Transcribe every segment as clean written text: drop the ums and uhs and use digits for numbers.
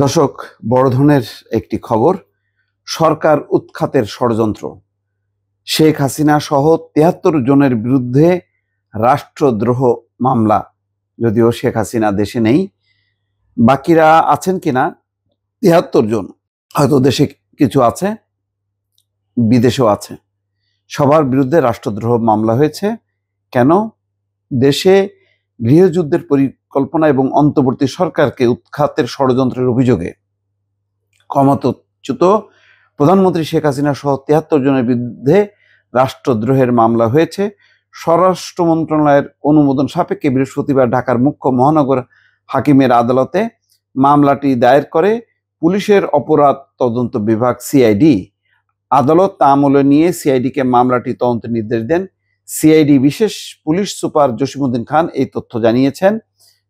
দর্শক, বড় ধরনের একটি খবর। সরকার উৎখাতের ষড়যন্ত্র। শেখ হাসিনা সহ ৭৩ জনের বিরুদ্ধে রাষ্ট্রদ্রোহ মামলা। যদিও শেখ হাসিনা দেশে নেই, বাকিরা আছেন কিনা ৭৩ জন, হয়তো দেশে কিছু আছে, বিদেশেও আছে। সবার বিরুদ্ধে রাষ্ট্রদ্রোহ মামলা হয়েছে। কেন? দেশে গৃহযুদ্ধের পরিকল্পনা এবং অন্তর্বর্তী সরকারকে উৎখাতের ষড়যন্ত্রের অভিযোগে ক্ষমতাচ্যুত প্রধানমন্ত্রী শেখ হাসিনা সহ ৭৩ জনের বিরুদ্ধে রাষ্ট্রদ্রোহের মামলা হয়েছে। স্বরাষ্ট্র মন্ত্রণালয়ের অনুমোদন সাপেক্ষে বৃহস্পতিবার ঢাকার মুখ্য মহানগর হাকিমের আদালতে মামলাটি দায়ের করে পুলিশের অপরাধ তদন্ত বিভাগ সিআইডি। আদালত তা আমলে নিয়ে সিআইডিকে মামলাটি তদন্তের নির্দেশ দেন। সিআইডি বিশেষ পুলিশ সুপার জসিমউদ্দিন খান এই তথ্য জানিয়েছেন।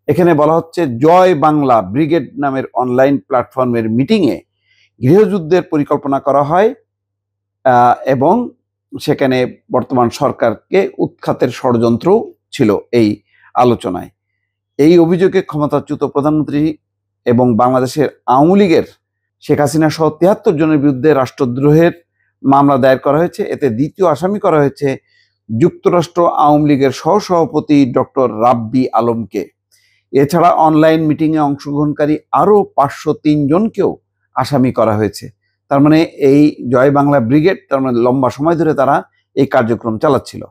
এখানে বলা হচ্ছে, জয় বাংলা ব্রিগেড নামের অনলাইন প্ল্যাটফর্মের মিটিংয়ে গৃহযুদ্ধের পরিকল্পনা করা হয় এবং সেখানে বর্তমান সরকারকে উৎখাতের ষড়যন্ত্র ছিল এই আলোচনায়। এই অভিযোগে ক্ষমতাচ্যুত প্রধানমন্ত্রী এবং বাংলাদেশের আওয়ামী লীগের শেখ হাসিনা সহ ৭৩ জনের বিরুদ্ধে রাষ্ট্রদ্রোহের মামলা দায়ের করা হয়েছে। এতে দ্বিতীয় আসামি করা হয়েছে যুক্তরাষ্ট্র আওয়ামী লীগের সহসভাপতি ডক্টর রাব্বি আলমকে। এছাড়া অনলাইন মিটিংয়ে অংশগ্রহণকারী আরও ৫০৩ জনকেও আসামি করা হয়েছে। তার মানে এই জয় বাংলা ব্রিগেড, তার মানে লম্বা সময় ধরে তারা এই কার্যক্রম চালাচ্ছিল।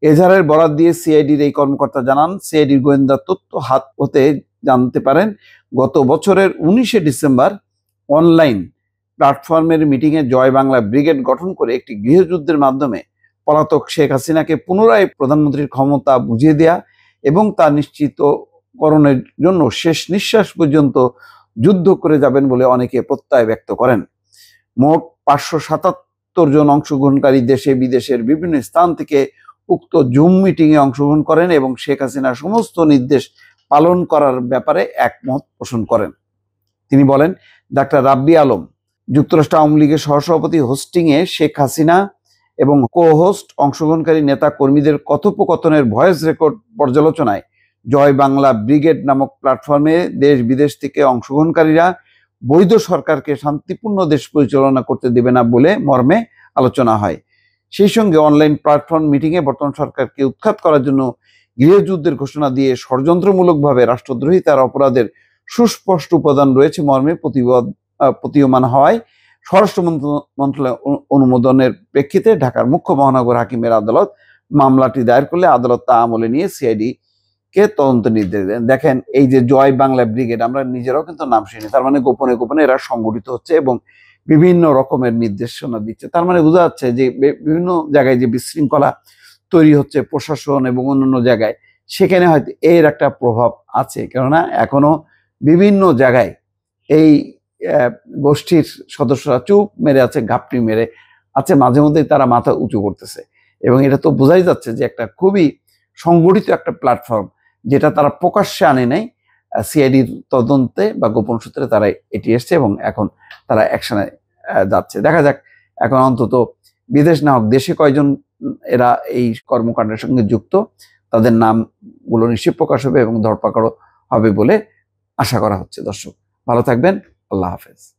এজাহারের বরাত দিয়ে সিআইডির এই কর্মকর্তা জানান, সিআইডির গোয়েন্দা তথ্য হাত হতে জানতে পারেন গত বছরের ১৯শে ডিসেম্বর অনলাইন প্ল্যাটফর্মের মিটিংয়ে জয় বাংলা ব্রিগেড গঠন করে একটি গৃহযুদ্ধের মাধ্যমে পলাতক শেখ হাসিনাকে পুনরায় প্রধানমন্ত্রীর ক্ষমতা বুঝিয়ে দেয়া এবং তা নিশ্চিতকরণের জন্য শেষ নিঃশ্বাস পর্যন্ত যুদ্ধ করে যাবেন বলে অনেকে প্রত্যয় ব্যক্ত করেন। মোট ৫৭৭ জন অংশগ্রহণকারী দেশে বিদেশের বিভিন্ন স্থান থেকে উক্ত জুম মিটিংয়ে অংশগ্রহণ করেন এবং শেখ হাসিনার সমস্ত নির্দেশ পালন করার ব্যাপারে একমত পোষণ করেন। তিনি বলেন, ডাক্তার রাব্বি আলম যুক্তরাষ্ট্র আওয়ামী লীগের সহসভাপতি হোস্টিংয়ে শেখ হাসিনা এবং কো-হোস্ট অংশগ্রহণকারী নেতা কর্মীদের কথোপকথনের ভয়েস রেকর্ড পর্যালোচনায় জয় বাংলা ব্রিগেড নামক প্ল্যাটফর্মে দেশ বিদেশ থেকে অংশগ্রহণকারীরা বৈধ সরকারকে শান্তিপূর্ণ দেশ পরিচালনা করতে দেবে না বলে মর্মে আলোচনা হয়। সেই সঙ্গে অনলাইন প্ল্যাটফর্ম মিটিংয়ে বর্তমান সরকারকে উৎখাত করার জন্য গৃহযুদ্ধের ঘোষণা দিয়ে ষড়যন্ত্রমূলকভাবে রাষ্ট্রদ্রোহিতার অপরাধের সুস্পষ্ট উপাদান রয়েছে মর্মে প্রতীয়মান হওয়ায় স্বরাষ্ট্র মন্ত্রণালয় অনুমোদনের প্রেক্ষিতে ঢাকার মুখ্য মহানগর হাকিমের আদালত মামলাটি দায়ের করলে আদালত তা আমলে নিয়ে সিআইডি কে তদন্ত নির্দেশ দেন। দেখেন, এই যে জয় বাংলা ব্রিগেড, আমরা নিজেরাও কিন্তু নাম শুনি, তার মানে গোপনে গোপনে এরা সংগঠিত হচ্ছে এবং বিভিন্ন রকমের নির্দেশনা দিচ্ছে। তার মানে বোঝা যাচ্ছে যে বিভিন্ন জায়গায় যে বিশৃঙ্খলা তৈরি হচ্ছে প্রশাসন এবং অন্যান্য জায়গায়, সেখানে হয়তো এর একটা প্রভাব আছে। কেননা এখনো বিভিন্ন জায়গায় এই গোষ্ঠীর সদস্যরা চুপ মেরে আছে, ঘাপটি মেরে আছে, মাঝে মধ্যেই তারা মাথা উঁচু করতেছে এবং এটা তো বোঝাই যাচ্ছে যে একটা খুবই সংগঠিত একটা প্ল্যাটফর্ম, যেটা তারা প্রকাশ্যে আনে নাই। সিআইডির তদন্তে বা গোপন সূত্রে তারা এটি এসছে এবং এখন তারা অ্যাকশনে যাচ্ছে। দেখা যাক এখন অন্তত বিদেশ না হোক, দেশে কয়জন এরা এই কর্মকাণ্ডের সঙ্গে যুক্ত, তাদের নামগুলো নিশ্চয়ই প্রকাশ হবে এবং ধরপাকড়ও হবে বলে আশা করা হচ্ছে। দর্শক, ভালো থাকবেন। আল্লাহ হাফেজ।